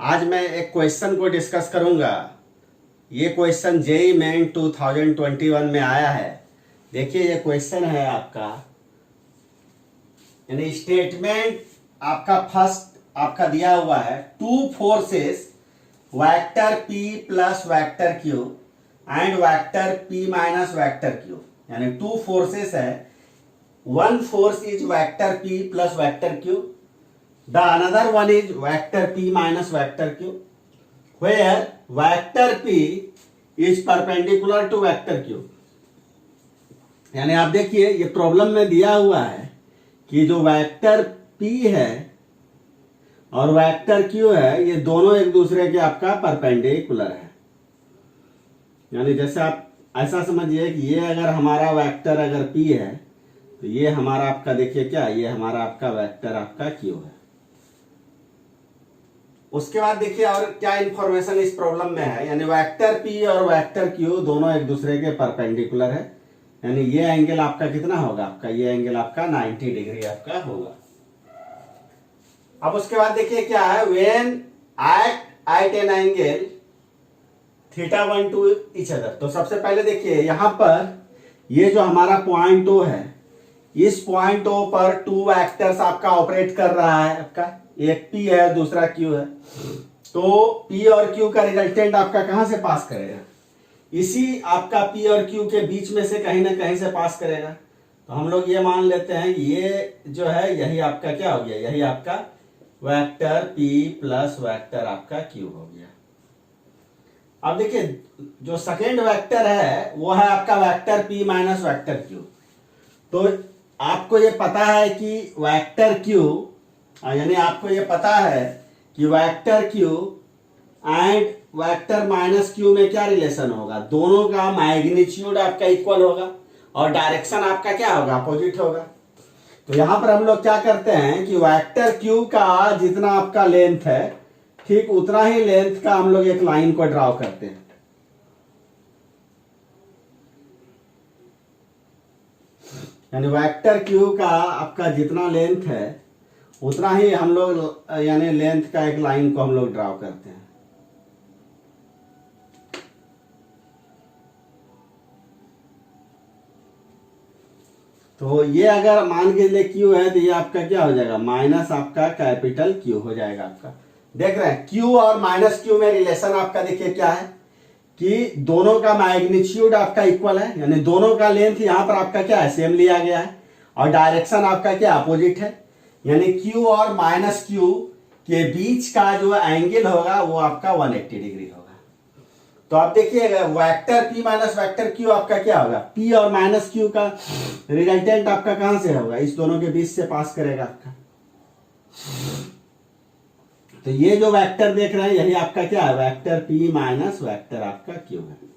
आज मैं एक क्वेश्चन को डिस्कस करूंगा। ये क्वेश्चन जेईई मेन 2021 में आया है। देखिए ये क्वेश्चन है आपका, यानी स्टेटमेंट आपका फर्स्ट आपका दिया हुआ है, two forces vector P plus vector Q and vector P minus vector Q, यानी टू फोर्सेस है। One force is vector P plus vector Q, the another one is vector P minus vector Q, where vector P is perpendicular to vector Q। यानी आप देखिए ये problem में दिया हुआ है कि जो वेक्टर P है और वेक्टर Q है, ये दोनों एक दूसरे के आपका परपेंडिकुलर है। यानी जैसे आप ऐसा समझिए कि ये अगर हमारा वेक्टर अगर P है तो ये हमारा आपका देखिए क्या, ये हमारा आपका वेक्टर आपका Q है। उसके बाद देखिए और क्या इंफॉर्मेशन इस प्रॉब्लम में है, यानी वेक्टर P और वेक्टर Q दोनों एक दूसरे के परपेंडिकुलर है। यानी ये एंगल आपका कितना होगा, आपका ये एंगल आपका 90 डिग्री आपका होगा। अब उसके बाद देखिए क्या है, when at an angle θ1 to each other. तो सबसे पहले देखिए यहां पर ये जो हमारा पॉइंट O है, इस पॉइंट O पर टू वेक्टर्स आपका ऑपरेट कर रहा है। आपका एक P है, दूसरा Q है। तो P और Q का रिजल्टेंट आपका कहां से पास करेगा, इसी आपका P और Q के बीच में से कहीं ना कहीं से पास करेगा। तो हम लोग ये मान लेते हैं ये जो है यही आपका क्या हो गया, यही आपका वेक्टर P प्लस वेक्टर आपका Q हो गया। अब देखिए जो सेकेंड वेक्टर है वो है आपका vector P minus vector Q। तो आपको ये पता है कि वेक्टर Q, यानी आपको ये पता है कि vector Q and vector minus Q में क्या रिलेशन होगा, दोनों का मैग्नीट्यूड आपका इक्वल होगा और डायरेक्शन आपका क्या होगा, अपोजिट होगा। तो यहां पर हम लोग क्या करते हैं कि वेक्टर Q का जितना आपका लेंथ है, ठीक उतना ही लेंथ का हम लोग एक लाइन को ड्रॉ करते हैं। यानी वेक्टर Q का आपका जितना लेंथ है उतना ही हम लोग यानी लेंथ का एक लाइन को हम लोग ड्रॉ करते हैं। तो ये अगर मान के लिए Q है तो ये आपका क्या हो जाएगा, माइनस आपका कैपिटल Q हो जाएगा। आपका देख रहे हैं Q और माइनस Q में रिलेशन आपका देखिए क्या है कि दोनों का मैग्नीट्यूड आपका इक्वल है, यानी दोनों का लेंथ यहां पर आपका क्या है, सेम लिया गया है और डायरेक्शन आपका क्या अपोजिट है। यानी Q और माइनस Q के बीच का जो एंगल होगा वो आपका 180 डिग्री होगा। तो आप देखिएगा vector P minus vector Q आपका क्या होगा, P और माइनस Q का रिजल्टेंट आपका कहां से होगा, इस दोनों के बीच से पास करेगा आपका। तो ये जो वेक्टर देख रहे हैं यही आपका क्या है, वेक्टर P माइनस वेक्टर आपका Q है।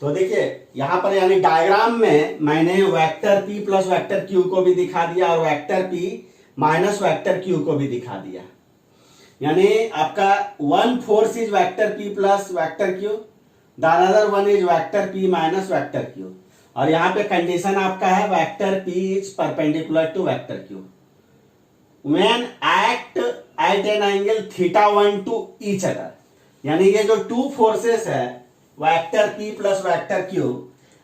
तो देखिए यहां पर यानी डायग्राम में मैंने vector P plus vector Q को भी दिखा दिया और vector P minus vector Q को भी दिखा दिया। यानी आपका one force is vector P plus vector Q, the another one is vector P minus vector Q। और यहाँ पे कंडीशन आपका है vector P is perpendicular to vector Q when at an angle θ1 to each other. यानी ये जो two forces है vector P plus vector Q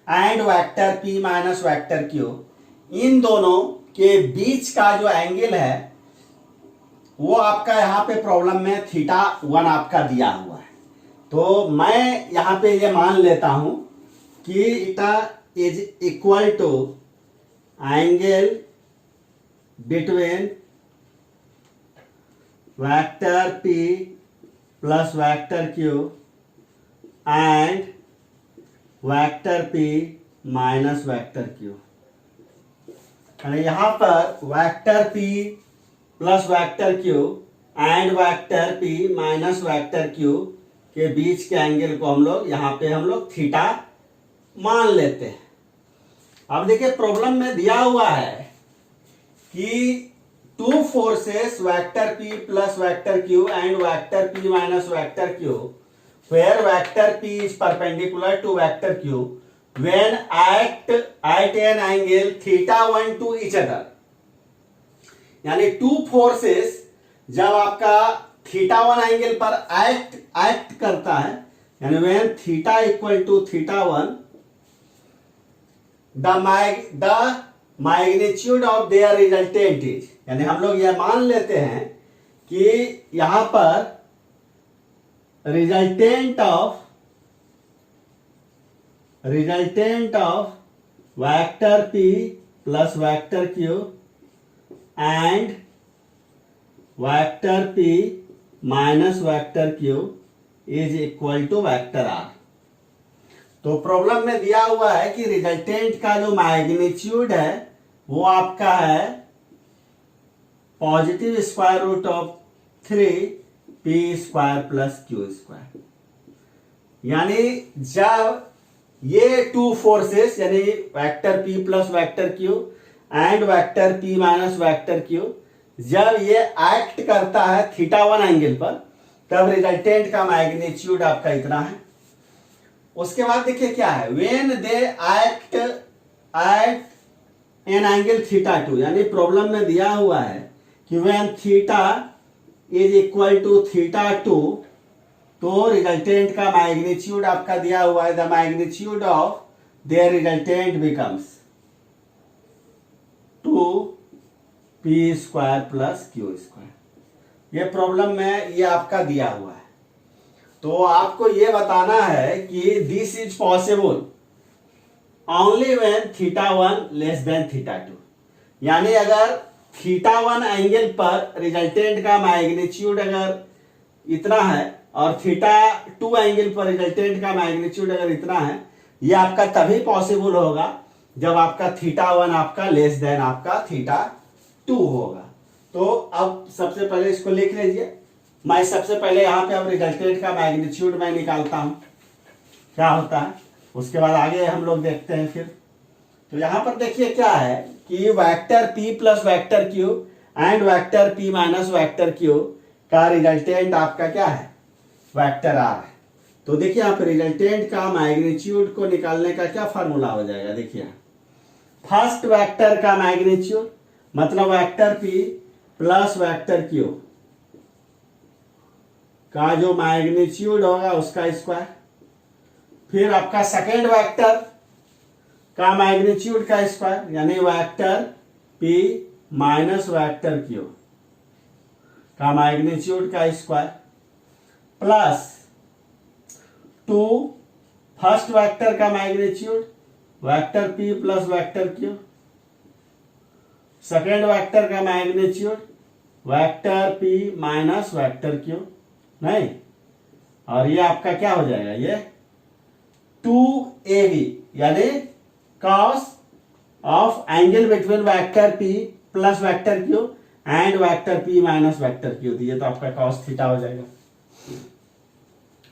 and vector P minus vector Q, इन दोनों के बीच का जो एंगल है वो आपका यहाँ पे प्रॉब्लम में θ1 आपका दिया हुआ है। तो मैं यहाँ पे ये मान लेता हूं कि θ is equal to angle between vector P plus vector Q and vector P minus vector Q। यहां पर vector P plus vector Q and vector P minus vector Q के बीच के एंगल को हम लोग यहां पे हम लोग थीटा मान लेते हैं। अब देखिए प्रॉब्लम में दिया हुआ है कि two forces vector P plus vector Q and vector P minus vector Q where vector P is perpendicular to vector Q when at an angle θ1 to each other। यानी टू फोर्सेस जब आपका theta one angle पर act करता है, यानी when theta equal to theta one, the magnitude of their resultant is, यानी हम लोग यह मान लेते हैं कि यहां पर resultant of vector P plus vector Q and vector P minus vector Q is equal to vector R। तो प्रॉब्लम में दिया हुआ है कि रिजल्टेंट का जो मैग्नीट्यूड है वो आपका है positive square root of 3p square plus q square, यानी जब ये टू फोर्सेस यानी vector p plus vector q and vector p minus vector q जब ये एक्ट करता है थीटा वन एंगल पर, तब रिजल्टेंट का मैग्नीट्यूड आपका इतना है। उसके बाद देखिए क्या है, when they act at an angle theta two, यानी प्रॉब्लम में दिया हुआ है कि when theta is equal to theta two, तो रिजल्टेंट का मैग्नीट्यूड आपका दिया हुआ है, the magnitude of their resultant becomes 2p square plus q square. ये प्रॉब्लम में ये आपका दिया हुआ है। तो आपको ये बताना है कि this is possible only when theta one less than theta two, यानी अगर थीटा वन एंगल पर रिजल्टेंट का मैग्नीट्यूड अगर इतना है और थीटा टू एंगल पर रिजल्टेंट का मैग्नीट्यूड अगर इतना है, ये आपका तभी पॉसिबल होगा जब आपका थीटा वन आपका लेस देन आपका थीटा टू होगा। तो अब सबसे पहले इसको लिख लीजिए। मैं सबसे पहले यहाँ पे अब रिजल्टेंट का मैग्नीट्यूड मैं निकालता हूं क्या होता है, उसके बाद आगे हम लोग देखते हैं फिर। तो यहाँ पर देखिए क्या है कि vector p plus vector q and vector p minus vector q का रिजल्टेंट आपका क्या है, वेक्टर r है। तो देखिए यहाँ पे रिजल्टेंट का मैग्नीट्यूड को निकालने का क्या फॉर्मूला हो जाएगा, देखिए फर्स्ट वेक्टर का मैग्नीट्यूड मतलब vector p plus vector q का जो मैग्नीट्यूड होगा उसका स्क्वायर, फिर आपका सेकेंड वेक्टर का मैग्नीट्यूड का स्क्वायर यानी vector p minus vector q का मैग्नीट्यूड का स्क्वायर प्लस 2 फर्स्ट वेक्टर का magnitude vector p plus vector q, second vector का magnitude vector p minus vector q, नहीं, और ये आपका क्या हो जाएगा, ये 2ab यानी cos of angle between vector p plus vector q and vector p minus vector q, ये तो आपका cos थीटा हो जाएगा।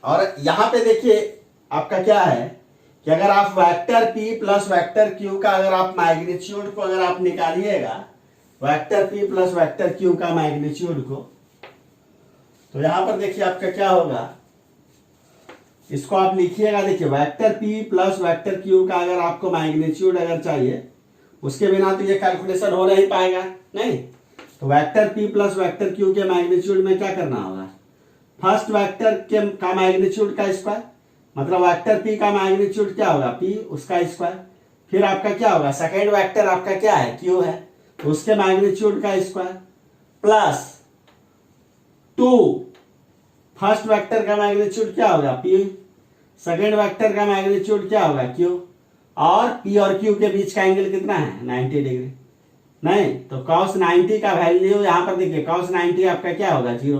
और यहां पे देखिए आपका क्या है कि अगर आप vector p plus vector q का अगर आप मैग्नीट्यूड को अगर आप निकालिएगा, vector p plus vector q का मैग्नीट्यूड को, तो यहां पर देखिए आपका क्या होगा, इसको आप लिखिएगा। देखिए vector p plus vector q का अगर आपको मैग्नीट्यूड अगर चाहिए, उसके बिना तो ये कैलकुलेशन हो नहीं पाएगा, नहीं। तो vector p plus vector q के मैग्नीट्यूड में क्या करना होगा, फर्स्ट वेक्टर के का मैग्नीट्यूड का स्क्वायर मतलब वेक्टर p का मैग्नीट्यूड क्या होगा, p उसका स्क्वायर, फिर आपका क्या होगा, सेकेंड वेक्टर आपका क्या है, q है, तो उसके मैग्नीट्यूड का स्क्वायर प्लस 2 फर्स्ट वेक्टर का मैग्नीट्यूड क्या होगा, p, सेकेंड वेक्टर का मैग्नीट्यूड क्या होगा, q, और p और q के बीच का एंगल कितना है, 90 डिग्री, नहीं। तो cos 90 का वैल्यू यहां पर देखिए cos 90 आपका क्या होगा, 0,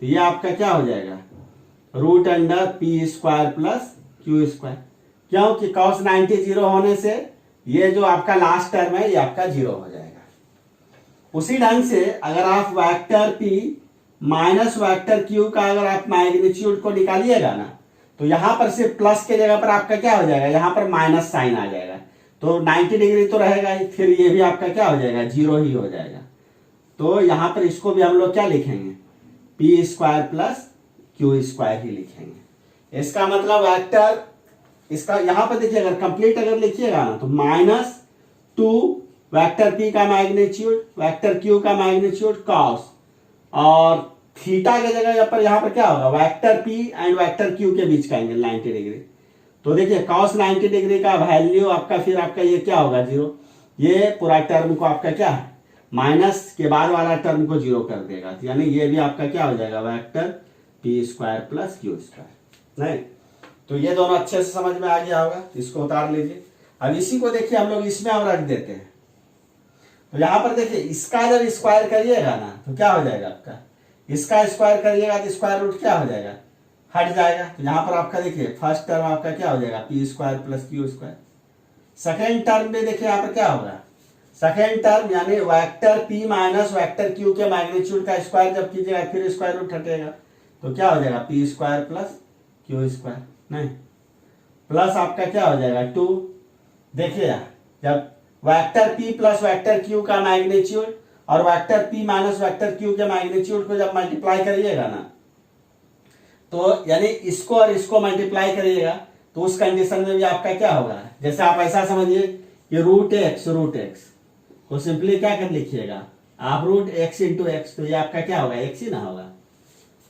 तो ये आपका क्या हो जाएगा, root under p square plus q square, क्योंकि cos 90 0 होने से ये जो आपका लास्ट टर्म है ये आपका 0 हो जाएगा। उसी ढंग से अगर आप vector p minus vector q का अगर आप मैग्नीट्यूड को निकालिएगा ना, तो यहां पर सिर्फ प्लस के जगह पर आपका क्या हो जाएगा, यहां पर माइनस साइन आ जाएगा, तो 90 डिग्री तो रहेगा ही, फिर ये भी आपका क्या हो जाएगा, 0 ही हो जाएगा। तो यहां पर इसको भी हम लोग क्या लिखेंगे, p square plus q square ही लिखेंगे। इसका मतलब वेक्टर इसका यहां पर देखिए अगर कंप्लीट अगर लिखिएगा ना, तो -2 वेक्टर p का मैग्नीट्यूड वेक्टर q का मैग्नीट्यूड cos और थीटा की जगह पर यहाँ पर क्या होगा, vector P and vector Q के बीच का एंगल 90 डिग्री। तो देखिए cos 90 डिग्री का वैल्यू आपका फिर आपका ये क्या होगा, 0। ये पूरा टर्म को आपका क्या है, माइनस के बाद वाला टर्म को 0 कर देगा, यानी ये भी आपका क्या हो जाएगा, vector P square plus Q square. नहीं, तो ये दोनों अच्छे से समझ में आ गया होगा, इसको उतार लीजिए। अब इसी को देखिए हम लोग इसमें अब रख देते हैं। तो यहां पर देखिए इसका जब स्क्वायर करिएगा ना तो क्या हो जाएगा आपका, इसका स्क्वायर करिएगा तो स्क्वायर रूट क्या हो जाएगा, हट जाएगा। तो यहां पर आपका देखिए फर्स्ट टर्म आपका क्या हो जाएगा, P square plus Q square. Second term में देखिए यहाँ पर क्या होगा, सेकेंड टर्म यानी vector P minus vector Q के मैग्नीट्यूड का स्क्वायर जब कीजिएगा फिर स्क्वायर रूट हटेगा, तो क्या हो जाएगा, P square plus Q square. नहीं, प्लस आपका क्या हो जाएगा 2। देखिए जब vector p plus vector q का मैग्नीट्यूड और vector p minus vector q के मैग्नीट्यूड को जब मल्टीप्लाई करिएगा ना, तो यानी इसको और इसको मल्टीप्लाई करिएगा तो उस कंडीशन में भी आपका क्या होगा, जैसे आप ऐसा समझिए कि रूट एक्स को सिंपली क्या कर लिखिएगा आप, रूट एक्स इंटू एक्स, तो ये आपका क्या होगा, एक्स ही ना होगा।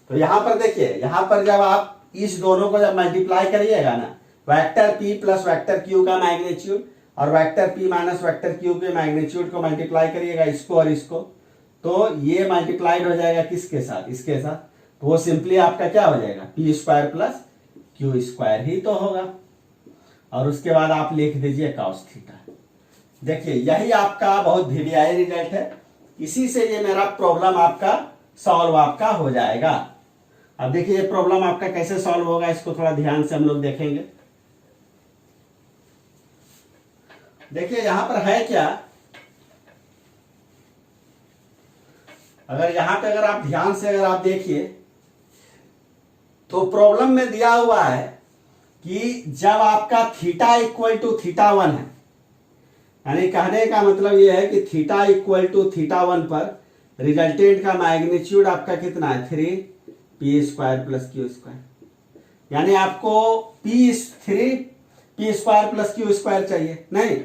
तो यहां पर देखिए, यहां पर जब आप इस दोनों को जब मल्टीप्लाई करिएगा ना, vector p plus vector q का मैग्नीट्यूड और vector p minus vector q के मैग्नीट्यूड को मल्टीप्लाई करिएगा इसको और इसको, तो ये मल्टीप्लाइड हो जाएगा किसके साथ, इसके साथ, तो वो सिंपली आपका क्या हो जाएगा, P square plus Q square ही तो होगा। और उसके बाद आप लिख दीजिए कॉस थीटा। देखिए यही आपका बहुत वीवीआई रिजल्ट है, इसी से ये मेरा प्रॉब्लम आपका सॉल्व आपका हो जाएगा। अब देखिए ये प्रॉब्लम आपका कैसे सॉल्व होगा, इसको थोड़ा ध्यान से हम लोग देखेंगे। देखिए यहां पर है क्या, अगर यहां पे अगर आप ध्यान से अगर आप देखिए तो प्रॉब्लम में दिया हुआ है कि जब आपका थीटा इक्वल टू थीटा 1 है, यानी कहने का मतलब यह है कि थीटा इक्वल टू थीटा 1 पर रिजल्टेंट का मैग्नीट्यूड आपका कितना है, 3 P square plus Q square. यानी आपको three P square plus Q square चाहिए, नहीं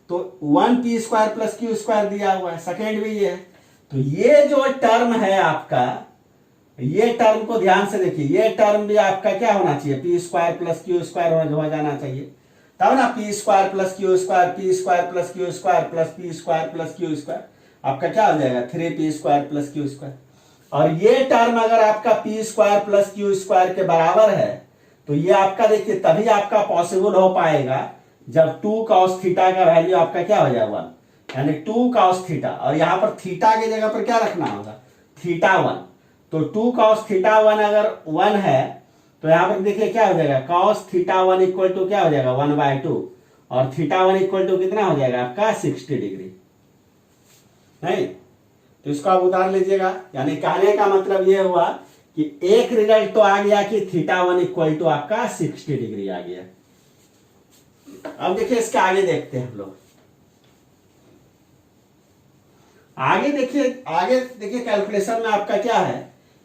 तो 1 P square plus Q square दिया हुआ है, सेकेंड भी ये है। तो ये जो टर्म है आपका, ये टर्म को ध्यान से देखिए, ये टर्म भी आपका क्या होना चाहिए, P square plus Q square हो जाना चाहिए, तब ना P square plus Q square, P square plus Q square plus P square plus Q square आपका क्या हो जाएगा, 3 P square plus Q square. और ये टर्म अगर आपका P square plus Q square के बराबर है तो ये आपका देखिए तभी आपका पॉसिबल हो पाएगा जब 2 cos थीटा का वैल्यू आपका क्या हो जाएगा, यानी 2 cos थीटा, और यहां पर थीटा की जगह पर क्या रखना होगा, थीटा 1। तो 2 cos थीटा 1 अगर 1 है तो यहां पर देखिए क्या हो जाएगा, cos थीटा 1 इक्वल टू क्या हो जाएगा 1/2, और थीटा 1 इक्वल टू कितना हो जाएगा आपका 60 डिग्री। नहीं, तो इसको आप उतार लीजिएगा, यानी कहने का मतलब यह हुआ कि एक रिजल्ट तो आ गया कि थीटा 1 इक्वल टू आपका 60 डिग्री आ गया। अब देखिए इसके आगे देखते हैं हम लोग, आगे देखिए कैलकुलेशन में आपका क्या है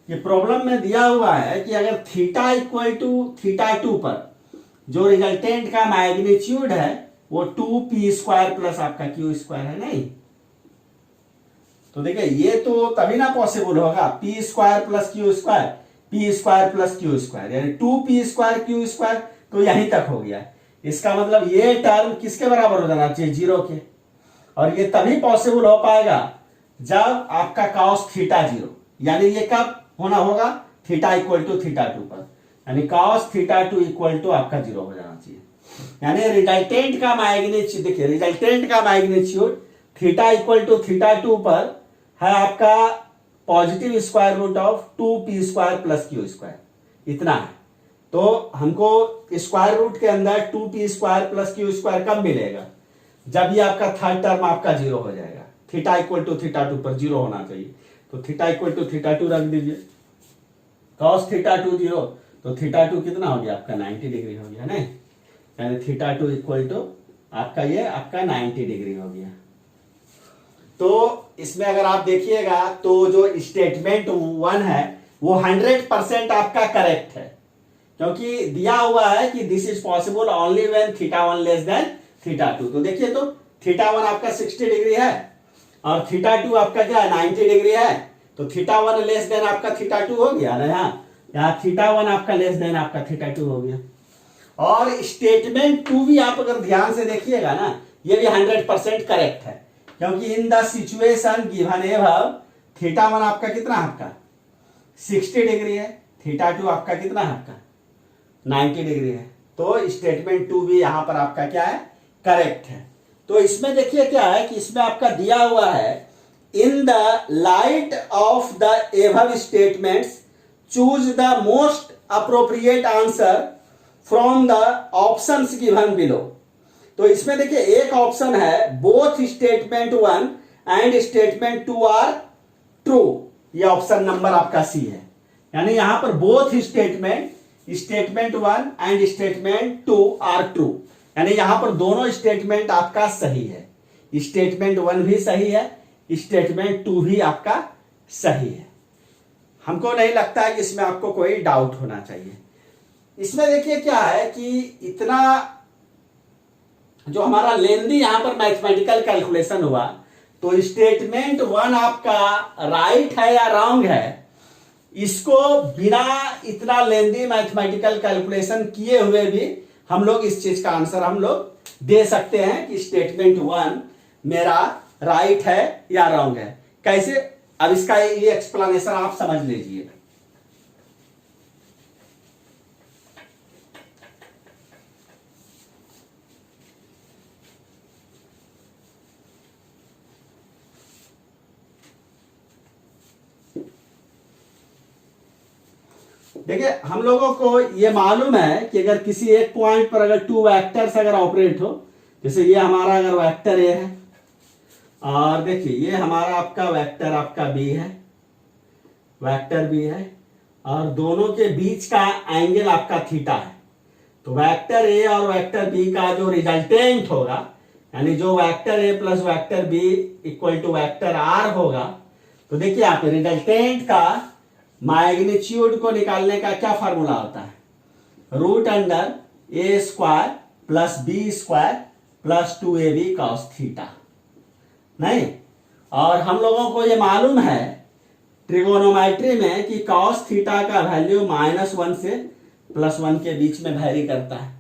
कि प्रॉब्लम में दिया हुआ है कि अगर थीटा इक्वल टू थीटा 2 पर जो रिजल्टेंट का मैग्नीट्यूड है वो 2 पी स्क्वायर प्लस आपका क्यू स्क्वायर है। नहीं, तो देखिए ये तो तभी ना पॉसिबल होगा, P square plus Q square, P square plus Q square, यानी 2 पी स्क्वायर क्यू स्क्वायर, तो यहीं तक हो गया। इसका मतलब ये टर्म किसके बराबर हो जाना चाहिए, 0 के, और ये तभी पॉसिबल हो पाएगा जब आपका cos थीटा 0, यानी ये कब होना होगा, थीटा इक्वल टू थीटा 2 पर, यानी cos थीटा 2 इक्वल टू आपका 0 हो जाना चाहिए। यानी रिजल्टेंट का मैग्नीट्यूड, देखिए रिजल्टेंट का magnitude theta equal to theta 2 पर है आपका positive square root of 2 P square plus Q square, इतना है। तो हमको स्क्वायर रूट के अंदर 2 P square plus Q square कब मिलेगा, जब ये आपका थर्ड टर्म आपका 0 हो जाएगा, थीटा इक्वल टू थीटा 2 पर 0 होना चाहिए। तो थीटा इक्वल टू थीटा 2 रख दीजिए, cos थीटा 2 0, तो थीटा 2 कितना हो गया आपका 90 डिग्री हो गया, नहीं, यानी थीटा 2 इक्वल टू आपका ये आपका 90 डिग्री हो गया। तो इसमें अगर आप देखिएगा तो जो स्टेटमेंट 1 है वो 100% आपका करेक्ट है, क्योंकि दिया हुआ है कि this is possible only when theta 1 less than theta 2। तो देखिए तो थीटा 1 आपका 60 डिग्री है और थीटा 2 आपका क्या है 90 डिग्री है, तो थीटा वन लेस देन आपका थीटा टू हो गया ना, यहाँ थीटा वन आपका लेस देन आपका थीटा टू हो गया। और स्टेटमेंट टू भी आप अगर ध्यान से देखिएगा ना, ये भी 100% करेक्ट है, क्योंकि in the situation given above theta one आपका कितना है, आपका 60 डिग्री है, थीटा टू आपका कितना है, आपका 90 डिग्री है। तो स्टेटमेंट टू भी यहां पर आपका क्या है, करेक्ट है। तो इसमें देखिए क्या है कि इसमें आपका दिया हुआ है, in the light of the above statements choose the most appropriate answer from the options given below. तो इसमें देखिए एक ऑप्शन है both statement one and statement two are true, ये ऑप्शन नंबर आपका सी है। यानी यहां पर both statement one and statement two are true, यानी यहां पर दोनों स्टेटमेंट आपका सही है, स्टेटमेंट वन भी सही है, स्टेटमेंट टू भी आपका सही है। हमको नहीं लगता है कि इसमें आपको कोई डाउट होना चाहिए। इसमें देखिए क्या है कि इतना जो हमारा लेंदी यहां पर मैथमेटिकल कैलकुलेशन हुआ, तो स्टेटमेंट वन आपका राइट है या रॉन्ग है, इसको बिना इतना लेंदी मैथमेटिकल कैलकुलेशन किए हुए भी हम लोग इस चीज का आंसर हम लोग दे सकते हैं कि स्टेटमेंट वन मेरा राइट है या रॉन्ग है। कैसे, अब इसका ये एक्सप्लेनेशन आप समझ लीजिए। देखिए हम लोगों को ये मालूम है कि अगर किसी एक पॉइंट पर अगर टू वेक्टर्स अगर ऑपरेट हो, जैसे ये हमारा अगर वेक्टर ए है और देखिए ये हमारा आपका वेक्टर आपका बी है, वेक्टर बी है, और दोनों के बीच का एंगल आपका थीटा है, तो वेक्टर ए और वेक्टर बी का जो रिजल्टेंट होगा, यानी जो vector A plus vector B equal to vector R होगा, तो देखिए यहाँ पे रिजल्टेंट का मैग्नीट्यूड को निकालने का क्या फार्मूला होता है, root under A square plus B square plus 2ab cos theta, नहीं। और हम लोगों को ये मालूम है ट्रिगोनोमेट्री में कि cos थीटा का वैल्यू -1 से +1 के बीच में वैरी करता है,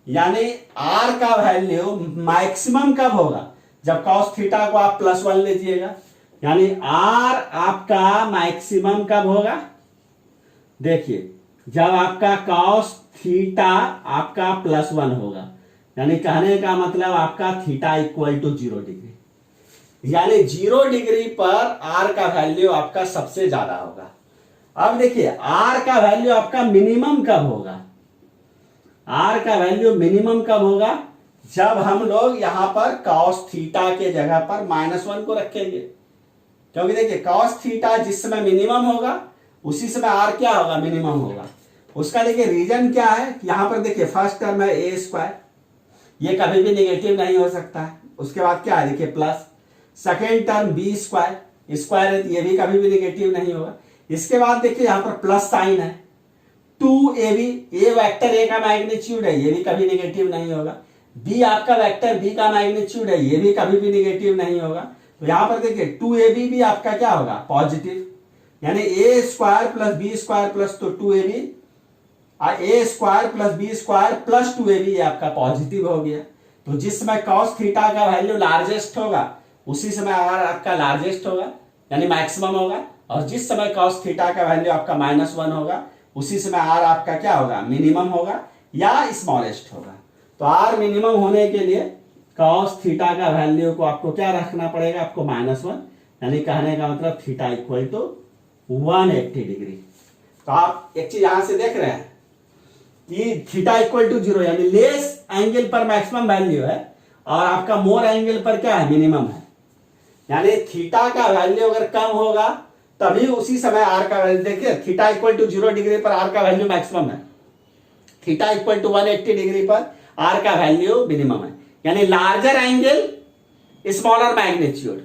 यानी r का वैल्यू मैक्सिमम कब होगा, जब cos थीटा को आप +1 लीजिएगा, यानी r आपका मैक्सिमम कब होगा, देखिए जब आपका cos थीटा आपका +1 होगा, यानी कहने का मतलब आपका थीटा इक्वल टू 0 डिग्री, यानी 0 डिग्री पर r का वैल्यू आपका सबसे ज्यादा होगा। अब देखिए r का वैल्यू आपका मिनिमम कब होगा, r का वैल्यू मिनिमम कब होगा, जब हम लोग यहां पर cos थीटा के जगह पर -1 को रखेंगे, क्योंकि देखिए cos थीटा जिस समय मिनिमम होगा उसी समय r क्या होगा, मिनिमम होगा। उसका देखिए रीजन क्या है, यहां पर देखिए फर्स्ट टर्म है ए स्क्वायर, ये कभी भी नेगेटिव नहीं हो सकता है, उसके बाद क्या है देखिए plus, second term B square, square है, ये भी कभी भी नेगेटिव नहीं होगा। इसके बाद देखिए यहां पर प्लस साइन है, 2ab, ए वेक्टर ए का मैग्नीट्यूड है, ये भी कभी नेगेटिव नहीं होगा, बी आपका वेक्टर बी का मैग्नीट्यूड है, ये भी कभी भी नेगेटिव नहीं होगा। तो यहां पर देखिए 2ab भी आपका क्या होगा, पॉजिटिव, यानी A square plus B square plus तो 2ab, A square plus B square plus 2ab ये आपका पॉजिटिव हो गया। तो जिस समय cos थीटा का वैल्यू लार्जेस्ट होगा उसी समय r आपका लार्जेस्ट होगा, यानी मैक्सिमम होगा, और जिस समय cos थीटा का वैल्यू आपका -1 होगा उसी समय r आपका क्या होगा, मिनिमम होगा या स्मॉलेस्ट होगा। तो r मिनिमम होने के लिए cos थीटा का वैल्यू को आपको क्या रखना पड़ेगा, आपको -1, यानी कहने का मतलब थीटा इक्वल टू 180 डिग्री। तो आप एक चीज यहां से देख रहे हैं कि थीटा इक्वल टू 0, यानी लेस एंगल पर मैक्सिमम वैल्यू है और आपका मोर एंगल पर क्या है, मिनिमम है, यानी थीटा का वैल्यू अगर कम होगा तभी उसी समय r का वैल्यू, देखिए थीटा इक्वल टू 0 डिग्री पर r का वैल्यू मैक्सिमम है, थीटा इक्वल टू 180 डिग्री पर r का वैल्यू मिनिमम है, यानी larger angle smaller magnitude,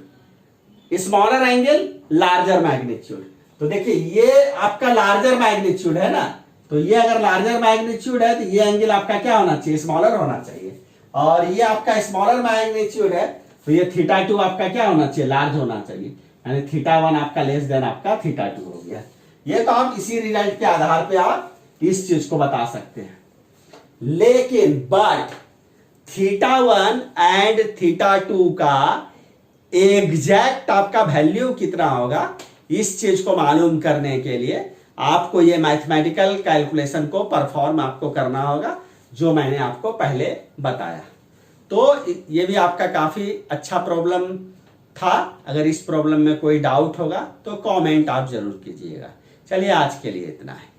smaller angle larger magnitude. तो देखिए ये आपका लार्जर मैग्नीट्यूड है ना, तो ये अगर लार्जर मैग्नीट्यूड है तो ये एंगल आपका क्या होना चाहिए, स्मॉलर होना चाहिए, और ये आपका स्मॉलर मैग्नीट्यूड है तो ये थीटा टू आपका क्या होना चाहिए, लार्ज होना चाहिए। यानी θ1 आपका लेस देन आपका θ2 हो गया। ये तो आप इसी रिजल्ट के आधार पे आप इस चीज को बता सकते हैं। लेकिन बट θ1 एंड θ2 का एग्जैक्ट आपका वैल्यू कितना होगा, इस चीज को मालूम करने के लिए आपको ये मैथमेटिकल कैलकुलेशन को परफॉर्म आपको करना होगा, जो मैंने आपको पहले बताया। तो ये भी आपका काफी अच्छा प्रॉब्लम था। अगर इस प्रॉब्लम में कोई डाउट होगा तो कमेंट आप जरूर कीजिएगा। चलिए आज के लिए इतना है।